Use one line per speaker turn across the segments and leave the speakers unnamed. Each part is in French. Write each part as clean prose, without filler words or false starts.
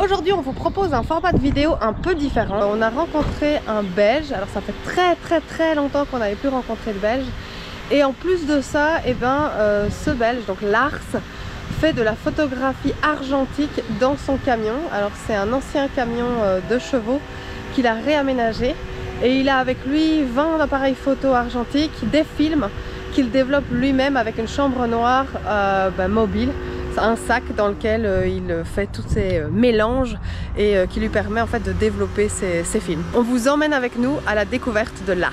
Aujourd'hui on vous propose un format de vidéo un peu différent. On a rencontré un Belge, alors ça fait très longtemps qu'on n'avait plus rencontré de Belge. Et en plus de ça, ce Belge, donc Lars, fait de la photographie argentique dans son camion. Alors c'est un ancien camion de chevaux qu'il a réaménagé. Et il a avec lui 20 appareils photo argentiques, des films qu'il développe lui-même avec une chambre noire mobile. Un sac dans lequel il fait tous ces mélanges et qui lui permet en fait de développer ses films. On vous emmène avec nous à la découverte de Lars.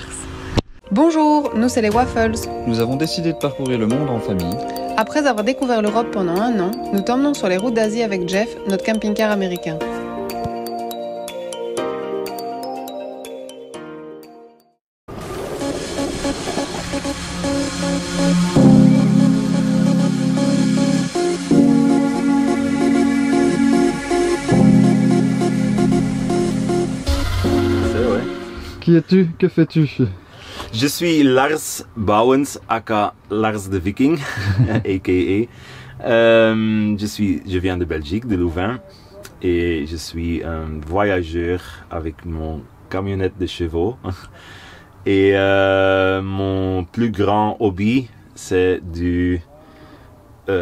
Bonjour, nous c'est les Waffles.
Nous avons décidé de parcourir le monde en famille.
Après avoir découvert l'Europe pendant un an, nous t'emmenons sur les routes d'Asie avec Jeff, notre camping-car américain.
Qui es-tu? Que fais-tu?
Je suis Lars Bouwens, aka Lars de Viking, a.k.a. Je viens de Belgique, de Louvain, et je suis un voyageur avec mon camionnette de chevaux. Et mon plus grand hobby, c'est du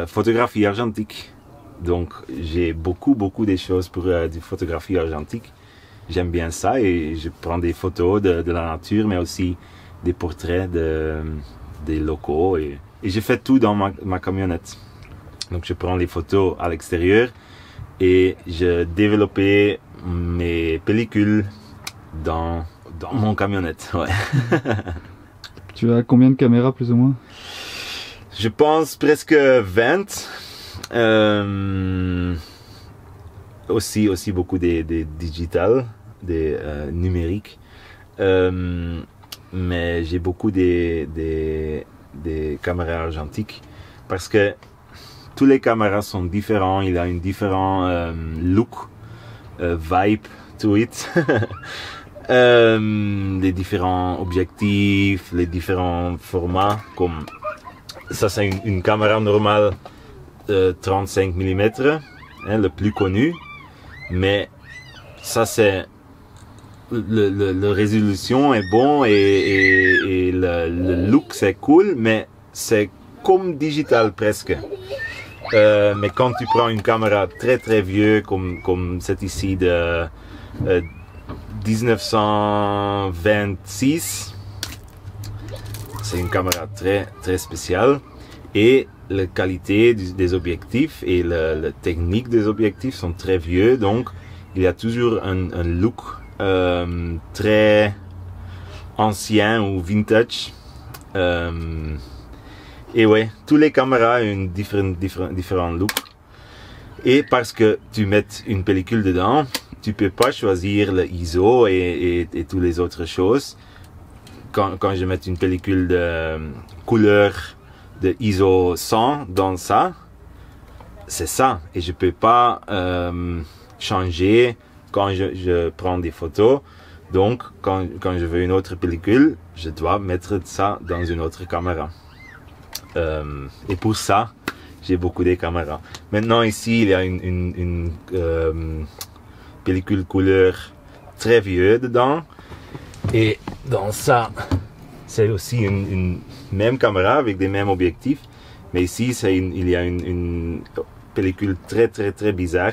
photographie argentique. Donc j'ai beaucoup de choses pour du photographie argentique. J'aime bien ça et je prends des photos de la nature, mais aussi des portraits des locaux. Et je fais tout dans ma camionnette. Donc je prends les photos à l'extérieur et je développe mes pellicules dans mon camionnette. Ouais.
Tu as combien de caméras plus ou moins?
Je pense presque 20. Aussi beaucoup des digitales, des numériques, mais j'ai beaucoup des caméras argentiques parce que tous les caméras sont différents, il a une différent look, vibe to it. Les différents objectifs, les différents formats, comme ça c'est une caméra normale 35 mm, le plus connu. Mais ça c'est la résolution est bon et le look c'est cool, mais c'est comme digital presque. Mais quand tu prends une caméra très vieux comme cette ici de 1926, c'est une caméra très spéciale et la qualité des objectifs et la technique des objectifs sont très vieux, donc il y a toujours un look très ancien ou vintage. Et ouais, tous les caméras ont un différent look. Et parce que tu mets une pellicule dedans, tu peux pas choisir le ISO et toutes les autres choses. Quand je mets une pellicule de couleur de ISO 100 dans ça, c'est ça, et je peux pas changer quand je prends des photos. Donc quand je veux une autre pellicule, je dois mettre ça dans une autre caméra, et pour ça j'ai beaucoup de caméras. Maintenant ici il y a une pellicule couleur très vieux dedans, et dans ça c'est aussi une même caméra avec des mêmes objectifs, mais ici il y a une pellicule très bizarre.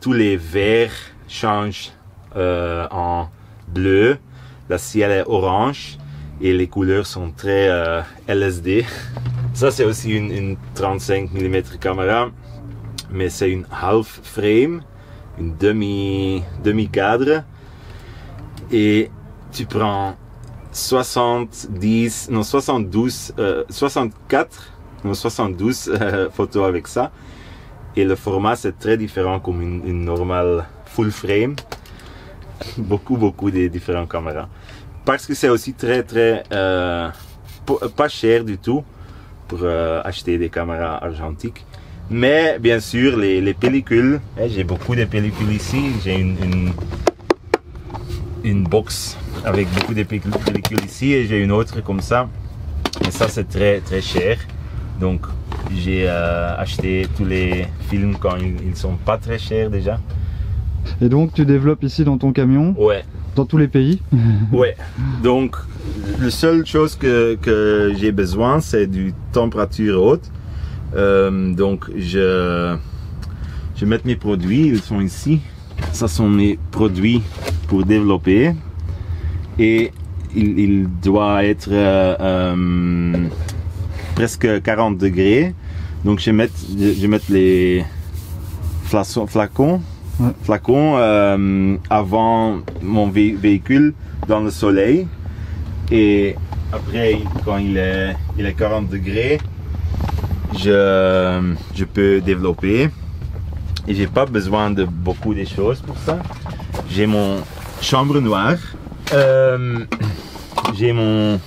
Tous les verts changent en bleu, le ciel est orange et les couleurs sont très LSD. Ça c'est aussi une 35 mm caméra, mais c'est une half frame, une demi-cadre, et tu prends 72 photos avec ça, et le format c'est très différent comme une normale full frame. Beaucoup de différentes caméras, parce que c'est aussi très pas cher du tout pour acheter des caméras argentiques. Mais bien sûr les pellicules, j'ai beaucoup de pellicules ici, j'ai une box avec beaucoup de pellicules ici, et j'ai une autre comme ça, et ça c'est très cher. Donc j'ai acheté tous les films quand ils sont pas très chers déjà.
Et donc tu développes ici dans ton camion,
Ouais.
dans tous les pays?
Ouais. Donc la seule chose que j'ai besoin, c'est du température haute. Donc je mets mes produits, ils sont ici. Ça sont mes produits pour développer. Et il doit être presque 40 degrés. Donc je mets les flacons avant mon véhicule dans le soleil. Et après, quand il est 40 degrés, je peux développer. Et j'ai pas besoin de beaucoup de choses pour ça. J'ai mon chambre noire. J'ai mon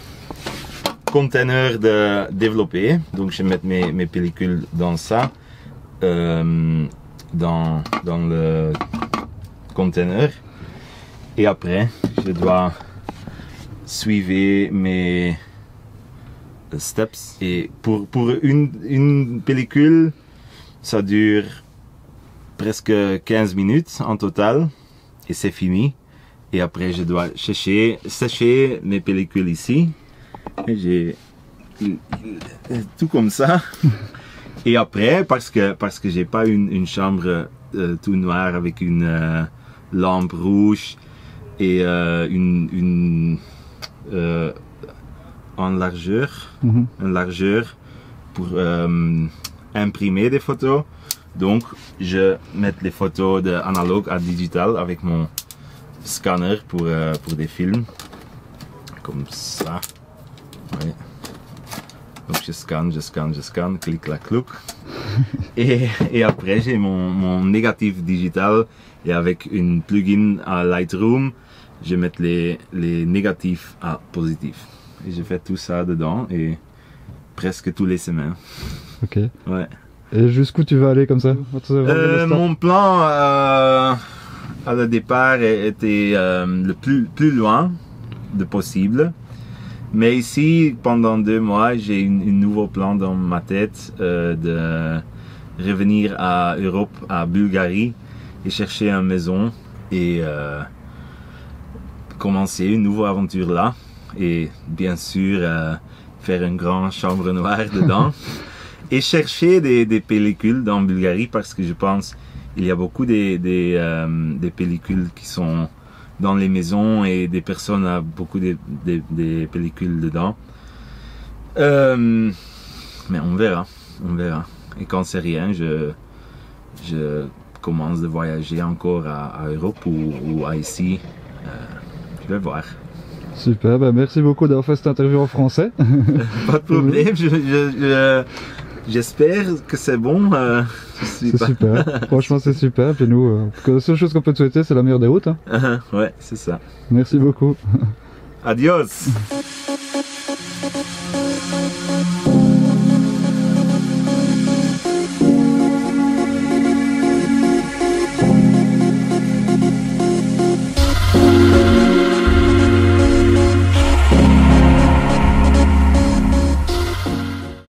conteneur de développer. Donc je mets mes pellicules dans ça. Dans le conteneur. Et après, je dois suivre mes steps. Et pour une pellicule, ça dure presque 15 minutes en total. Et c'est fini. Et après, je dois sécher mes pellicules ici. Et j'ai tout comme ça. Et après, parce que j'ai pas une chambre tout noire avec une lampe rouge et une largeur pour imprimer des photos. Donc, je mets les photos de analogue à digital avec mon scanner pour des films. Comme ça. Ouais. Donc je scanne, clic, clac, clouc. Et après j'ai mon négatif digital et avec une plugin à Lightroom, je mets les négatifs à positifs. Et je fais tout ça dedans et presque tous les semaines.
Ok.
Ouais.
Et jusqu'où tu vas aller comme ça?
Mon plan à le départ était le plus loin de possible. Mais ici, pendant 2 mois, j'ai un nouveau plan dans ma tête de revenir à Europe, à Bulgarie, et chercher une maison et commencer une nouvelle aventure là. Et bien sûr, faire une grande chambre noire dedans. Et chercher des pellicules dans Bulgarie parce que je pense qu'il y a beaucoup des pellicules qui sont dans les maisons et des personnes ont beaucoup des pellicules dedans. Mais on verra. Et quand c'est rien, je commence de voyager encore à Europe ou à ici. Je vais voir.
Super, bah merci beaucoup d'avoir fait cette interview en français.
Pas de problème, j'espère que c'est bon.
C'est super, franchement c'est super. Puis nous, la seule chose qu'on peut te souhaiter, c'est la meilleure des routes. Hein.
Ouais, c'est ça.
Merci beaucoup.
Adios.